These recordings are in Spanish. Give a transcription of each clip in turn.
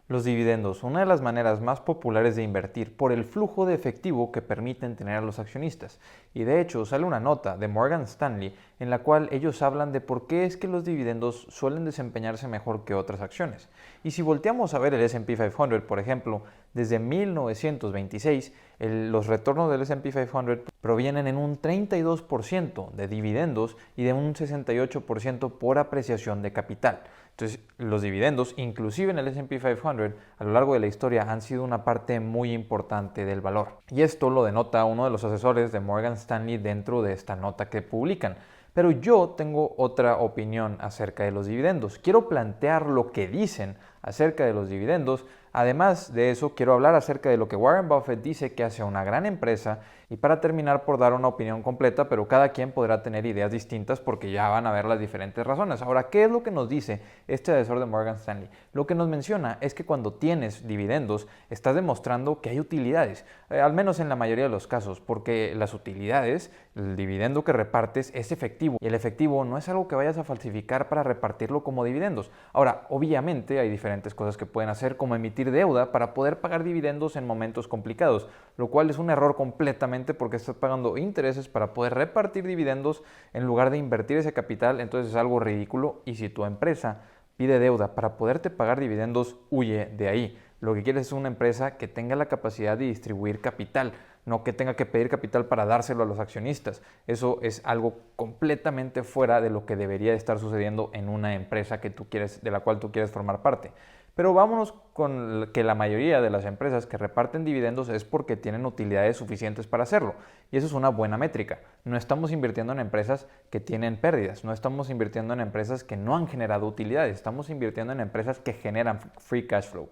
Los dividendos, una de las maneras más populares de invertir por el flujo de efectivo que permiten tener a los accionistas. Y de hecho sale una nota de Morgan Stanley en la cual ellos hablan de por qué es que los dividendos suelen desempeñarse mejor que otras acciones. Y si volteamos a ver el S&P 500, por ejemplo, desde 1926, los retornos del S&P 500 provienen en un 32% de dividendos y de un 68% por apreciación de capital. Entonces, los dividendos, inclusive en el S&P 500, a lo largo de la historia han sido una parte muy importante del valor. Y esto lo denota uno de los asesores de Morgan Stanley dentro de esta nota que publican. Pero yo tengo otra opinión acerca de los dividendos. Quiero plantear lo que dicen acerca de los dividendos. Además de eso, quiero hablar acerca de lo que Warren Buffett dice que hace una gran empresa y para terminar por dar una opinión completa, pero cada quien podrá tener ideas distintas porque ya van a ver las diferentes razones. Ahora, ¿qué es lo que nos dice este asesor de Morgan Stanley? Lo que nos menciona es que cuando tienes dividendos estás demostrando que hay utilidades, al menos en la mayoría de los casos, porque las utilidades, el dividendo que repartes es efectivo y el efectivo no es algo que vayas a falsificar para repartirlo como dividendos. Ahora, obviamente hay diferentes cosas que pueden hacer como emitir deuda para poder pagar dividendos en momentos complicados, lo cual es un error completamente porque estás pagando intereses para poder repartir dividendos en lugar de invertir ese capital. Entonces es algo ridículo y si tu empresa pide deuda para poderte pagar dividendos, huye de ahí. Lo que quieres es una empresa que tenga la capacidad de distribuir capital, no que tenga que pedir capital para dárselo a los accionistas. Eso es algo completamente fuera de lo que debería estar sucediendo en una empresa que de la cual tú quieres formar parte. Pero vámonos con que la mayoría de las empresas que reparten dividendos es porque tienen utilidades suficientes para hacerlo. Y eso es una buena métrica. No estamos invirtiendo en empresas que tienen pérdidas, no estamos invirtiendo en empresas que no han generado utilidades, estamos invirtiendo en empresas que generan free cash flow.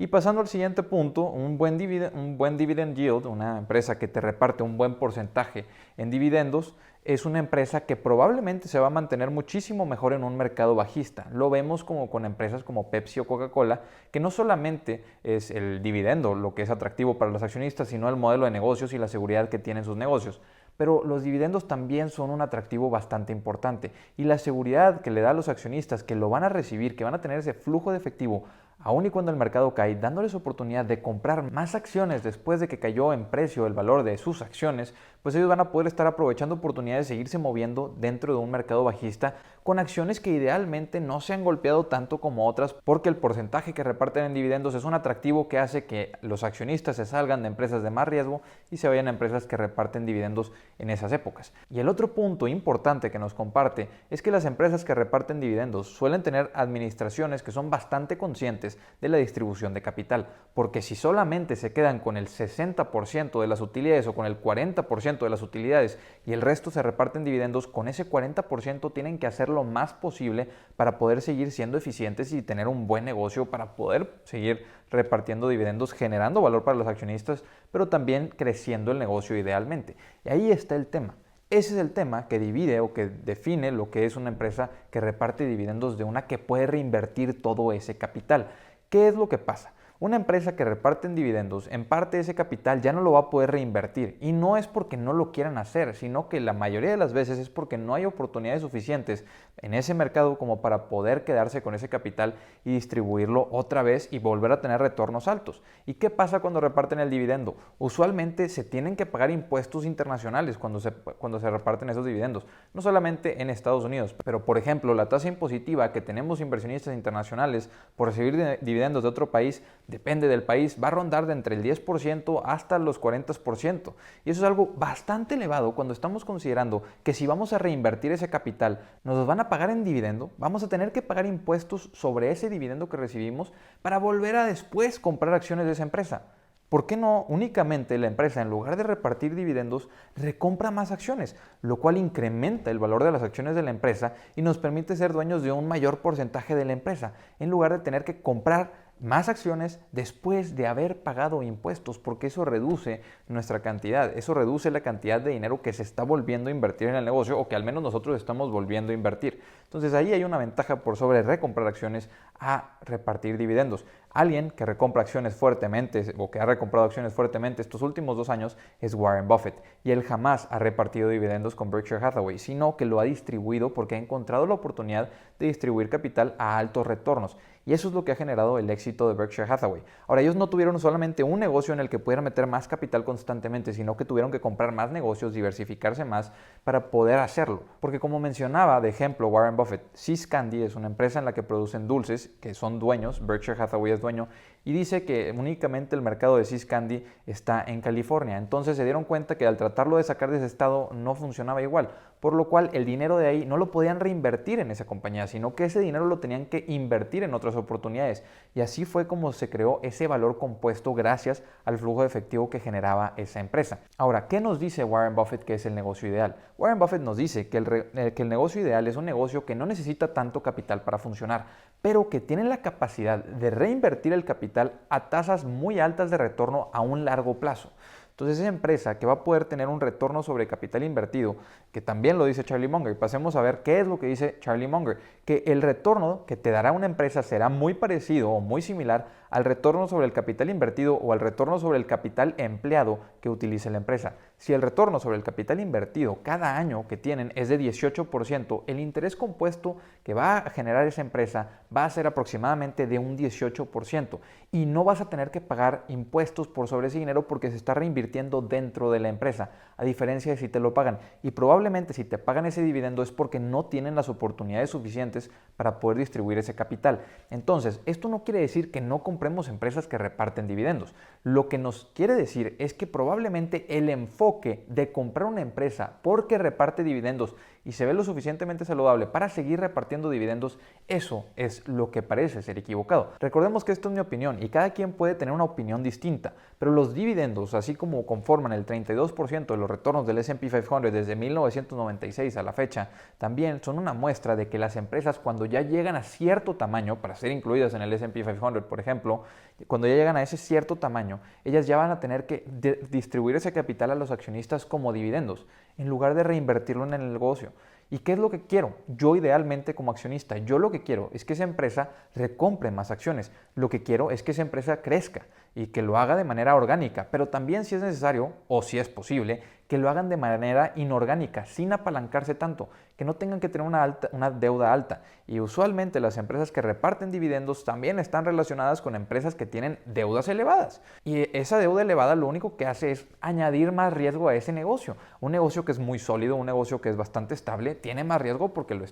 Y pasando al siguiente punto, un buen dividend yield, una empresa que te reparte un buen porcentaje en dividendos, es una empresa que probablemente se va a mantener muchísimo mejor en un mercado bajista. Lo vemos como con empresas como Pepsi o Coca-Cola, que no solamente es el dividendo lo que es atractivo para los accionistas, sino el modelo de negocios y la seguridad que tienen sus negocios. Pero los dividendos también son un atractivo bastante importante y la seguridad que le da a los accionistas que lo van a recibir, que van a tener ese flujo de efectivo aun y cuando el mercado cae, dándoles oportunidad de comprar más acciones después de que cayó en precio el valor de sus acciones, pues ellos van a poder estar aprovechando oportunidades de seguirse moviendo dentro de un mercado bajista con acciones que idealmente no se han golpeado tanto como otras porque el porcentaje que reparten en dividendos es un atractivo que hace que los accionistas se salgan de empresas de más riesgo y se vayan a empresas que reparten dividendos en esas épocas. Y el otro punto importante que nos comparte es que las empresas que reparten dividendos suelen tener administraciones que son bastante conscientes de la distribución de capital, porque si solamente se quedan con el 60% de las utilidades o con el 40% de las utilidades y el resto se reparten dividendos, con ese 40% tienen que hacer lo más posible para poder seguir siendo eficientes y tener un buen negocio para poder seguir repartiendo dividendos, generando valor para los accionistas, pero también creciendo el negocio idealmente. Y ahí está el tema. Ese es el tema que divide o que define lo que es una empresa que reparte dividendos de una que puede reinvertir todo ese capital. ¿Qué es lo que pasa? Una empresa que reparte dividendos, en parte ese capital ya no lo va a poder reinvertir y no es porque no lo quieran hacer, sino que la mayoría de las veces es porque no hay oportunidades suficientes en ese mercado como para poder quedarse con ese capital y distribuirlo otra vez y volver a tener retornos altos. ¿Y qué pasa cuando reparten el dividendo? Usualmente se tienen que pagar impuestos internacionales cuando se reparten esos dividendos, no solamente en Estados Unidos, pero por ejemplo la tasa impositiva que tenemos inversionistas internacionales por recibir dividendos de otro país depende del país, va a rondar de entre el 10% hasta los 40%. Y eso es algo bastante elevado cuando estamos considerando que si vamos a reinvertir ese capital, nos los van a pagar en dividendo, vamos a tener que pagar impuestos sobre ese dividendo que recibimos para volver a después comprar acciones de esa empresa. ¿Por qué no únicamente la empresa, en lugar de repartir dividendos, recompra más acciones, lo cual incrementa el valor de las acciones de la empresa y nos permite ser dueños de un mayor porcentaje de la empresa, en lugar de tener que comprar más acciones después de haber pagado impuestos, porque eso reduce nuestra cantidad, eso reduce la cantidad de dinero que se está volviendo a invertir en el negocio o que al menos nosotros estamos volviendo a invertir. Entonces ahí hay una ventaja por sobre recomprar acciones a repartir dividendos. Alguien que recompra acciones fuertemente o que ha recomprado acciones fuertemente estos últimos 2 años es Warren Buffett, y él jamás ha repartido dividendos con Berkshire Hathaway, sino que lo ha distribuido porque ha encontrado la oportunidad de distribuir capital a altos retornos. Y eso es lo que ha generado el éxito de Berkshire Hathaway. Ahora, ellos no tuvieron solamente un negocio en el que pudieran meter más capital constantemente, sino que tuvieron que comprar más negocios, diversificarse más para poder hacerlo. Porque como mencionaba de ejemplo Warren Buffett, See's Candy es una empresa en la que producen dulces, que son dueños, Berkshire Hathaway es dueño, y dice que únicamente el mercado de See's Candy está en California. Entonces se dieron cuenta que al tratarlo de sacar de ese estado no funcionaba igual, por lo cual el dinero de ahí no lo podían reinvertir en esa compañía, sino que ese dinero lo tenían que invertir en otras oportunidades. Y así fue como se creó ese valor compuesto gracias al flujo de efectivo que generaba esa empresa. Ahora, ¿qué nos dice Warren Buffett que es el negocio ideal? Warren Buffett nos dice que el negocio ideal es un negocio que no necesita tanto capital para funcionar, pero que tiene la capacidad de reinvertir el capital a tasas muy altas de retorno a un largo plazo. Entonces esa empresa que va a poder tener un retorno sobre capital invertido, que también lo dice Charlie Munger, y pasemos a ver qué es lo que dice Charlie Munger, que el retorno que te dará una empresa será muy parecido o muy similar al retorno sobre el capital invertido o al retorno sobre el capital empleado que utilice la empresa. Si el retorno sobre el capital invertido cada año que tienen es de 18%, el interés compuesto que va a generar esa empresa va a ser aproximadamente de un 18%, y no vas a tener que pagar impuestos por sobre ese dinero porque se está reinvirtiendo dentro de la empresa, a diferencia de si te lo pagan. Y probablemente si te pagan ese dividendo es porque no tienen las oportunidades suficientes para poder distribuir ese capital. Entonces, esto no quiere decir que no compremos empresas que reparten dividendos. Lo que nos quiere decir es que probablemente el enfoque de comprar una empresa porque reparte dividendos y se ve lo suficientemente saludable para seguir repartiendo dividendos, eso es lo que parece ser equivocado. Recordemos que esto es mi opinión y cada quien puede tener una opinión distinta, pero los dividendos, así como conforman el 32% de los retornos del S&P 500 desde 1996 a la fecha, también son una muestra de que las empresas, cuando ya llegan a cierto tamaño, para ser incluidas en el S&P 500, por ejemplo, cuando ya llegan a ese cierto tamaño, ellas ya van a tener que distribuir ese capital a los accionistas como dividendos, en lugar de reinvertirlo en el negocio. ¿Y qué es lo que quiero? Yo idealmente como accionista, yo lo que quiero es que esa empresa recompre más acciones. Lo que quiero es que esa empresa crezca y que lo haga de manera orgánica, pero también si es necesario o si es posible, que lo hagan de manera inorgánica, sin apalancarse tanto, que no tengan que tener una deuda alta. Y usualmente las empresas que reparten dividendos también están relacionadas con empresas que tienen deudas elevadas. Y esa deuda elevada lo único que hace es añadir más riesgo a ese negocio. Un negocio que es muy sólido, un negocio que es bastante estable, tiene más riesgo porque lo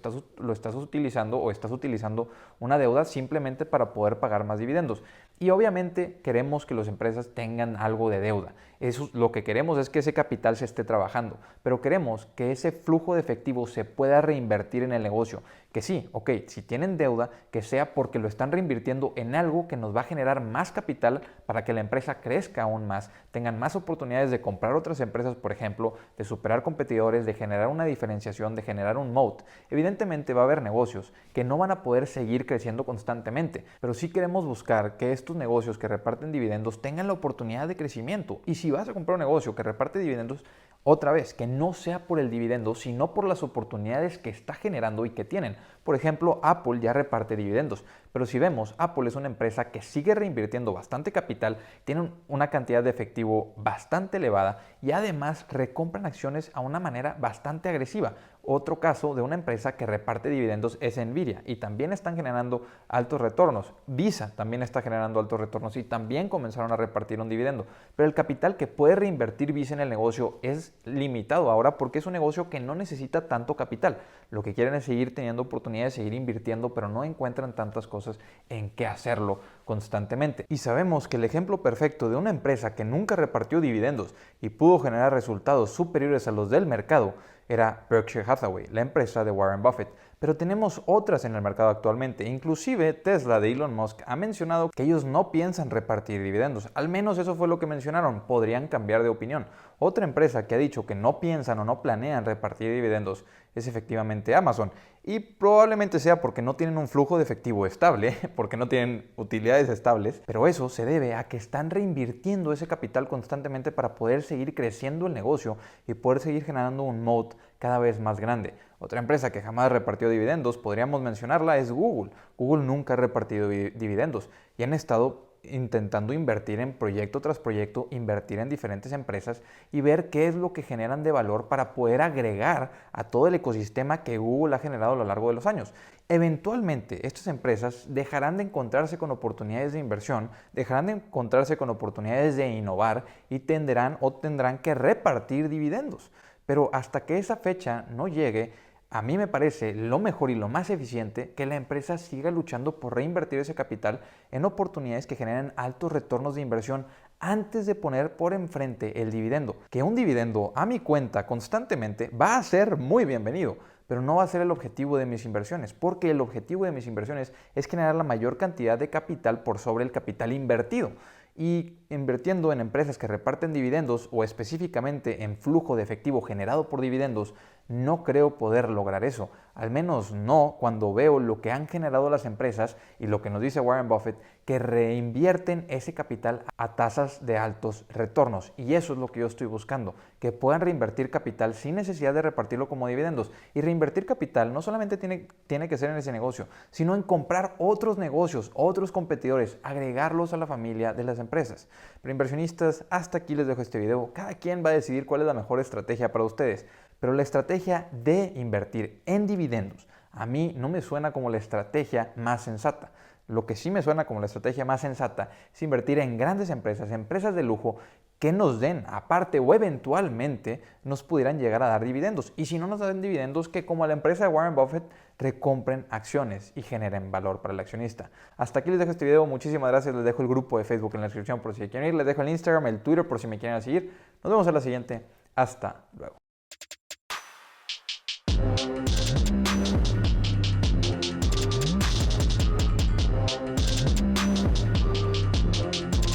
estás utilizando o estás utilizando una deuda simplemente para poder pagar más dividendos. Y obviamente queremos que las empresas tengan algo de deuda. Eso, lo que queremos es que ese capital se esté trabajando, pero queremos que ese flujo de efectivo se pueda reinvertir en el negocio. Que sí, ok, si tienen deuda, que sea porque lo están reinvirtiendo en algo que nos va a generar más capital para que la empresa crezca aún más, tengan más oportunidades de comprar otras empresas, por ejemplo, de superar competidores, de generar una diferenciación, de generar un moat. Evidentemente va a haber negocios que no van a poder seguir creciendo constantemente, pero sí queremos buscar que estos negocios que reparten dividendos tengan la oportunidad de crecimiento. Y si vas a comprar un negocio que reparte dividendos, otra vez, que no sea por el dividendo, sino por las oportunidades que está generando y que tienen. Por ejemplo, Apple ya reparte dividendos, pero si vemos, Apple es una empresa que sigue reinvirtiendo bastante capital, tiene una cantidad de efectivo bastante elevada y además recompran acciones a una manera bastante agresiva. Otro caso de una empresa que reparte dividendos es Nvidia y también están generando altos retornos. Visa también está generando altos retornos y también comenzaron a repartir un dividendo. Pero el capital que puede reinvertir Visa en el negocio es limitado ahora porque es un negocio que no necesita tanto capital. Lo que quieren es seguir teniendo oportunidades, seguir invirtiendo, pero no encuentran tantas cosas en qué hacerlo constantemente. Y sabemos que el ejemplo perfecto de una empresa que nunca repartió dividendos y pudo generar resultados superiores a los del mercado era Berkshire Hathaway, la empresa de Warren Buffett. Pero tenemos otras en el mercado actualmente. Inclusive Tesla de Elon Musk ha mencionado que ellos no piensan repartir dividendos. Al menos eso fue lo que mencionaron. Podrían cambiar de opinión. Otra empresa que ha dicho que no piensan o no planean repartir dividendos es efectivamente Amazon. Y probablemente sea porque no tienen un flujo de efectivo estable, porque no tienen utilidades estables, pero eso se debe a que están reinvirtiendo ese capital constantemente para poder seguir creciendo el negocio y poder seguir generando un moat cada vez más grande. Otra empresa que jamás repartió dividendos, podríamos mencionarla, es Google. Google nunca ha repartido dividendos y han estado intentando invertir en proyecto tras proyecto, invertir en diferentes empresas y ver qué es lo que generan de valor para poder agregar a todo el ecosistema que Google ha generado a lo largo de los años. Eventualmente, estas empresas dejarán de encontrarse con oportunidades de inversión, dejarán de encontrarse con oportunidades de innovar y tendrán que repartir dividendos. Pero hasta que esa fecha no llegue, a mí me parece lo mejor y lo más eficiente que la empresa siga luchando por reinvertir ese capital en oportunidades que generen altos retornos de inversión antes de poner por enfrente el dividendo. Que un dividendo a mi cuenta constantemente va a ser muy bienvenido, pero no va a ser el objetivo de mis inversiones, porque el objetivo de mis inversiones es generar la mayor cantidad de capital por sobre el capital invertido. Y invirtiendo en empresas que reparten dividendos o específicamente en flujo de efectivo generado por dividendos, no creo poder lograr eso. Al menos no cuando veo lo que han generado las empresas y lo que nos dice Warren Buffett, que reinvierten ese capital a tasas de altos retornos. Y eso es lo que yo estoy buscando, que puedan reinvertir capital sin necesidad de repartirlo como dividendos. Y reinvertir capital no solamente tiene que ser en ese negocio, sino en comprar otros negocios, otros competidores, agregarlos a la familia de las empresas. Pero inversionistas, hasta aquí les dejo este video. Cada quien va a decidir cuál es la mejor estrategia para ustedes. Pero la estrategia de invertir en dividendos a mí no me suena como la estrategia más sensata. Lo que sí me suena como la estrategia más sensata es invertir en grandes empresas, empresas de lujo que nos den, aparte o eventualmente, nos pudieran llegar a dar dividendos. Y si no nos dan dividendos, que como a la empresa de Warren Buffett, recompren acciones y generen valor para el accionista. Hasta aquí les dejo este video. Muchísimas gracias. Les dejo el grupo de Facebook en la descripción por si quieren ir. Les dejo el Instagram, el Twitter por si me quieren seguir. Nos vemos en la siguiente. Hasta luego.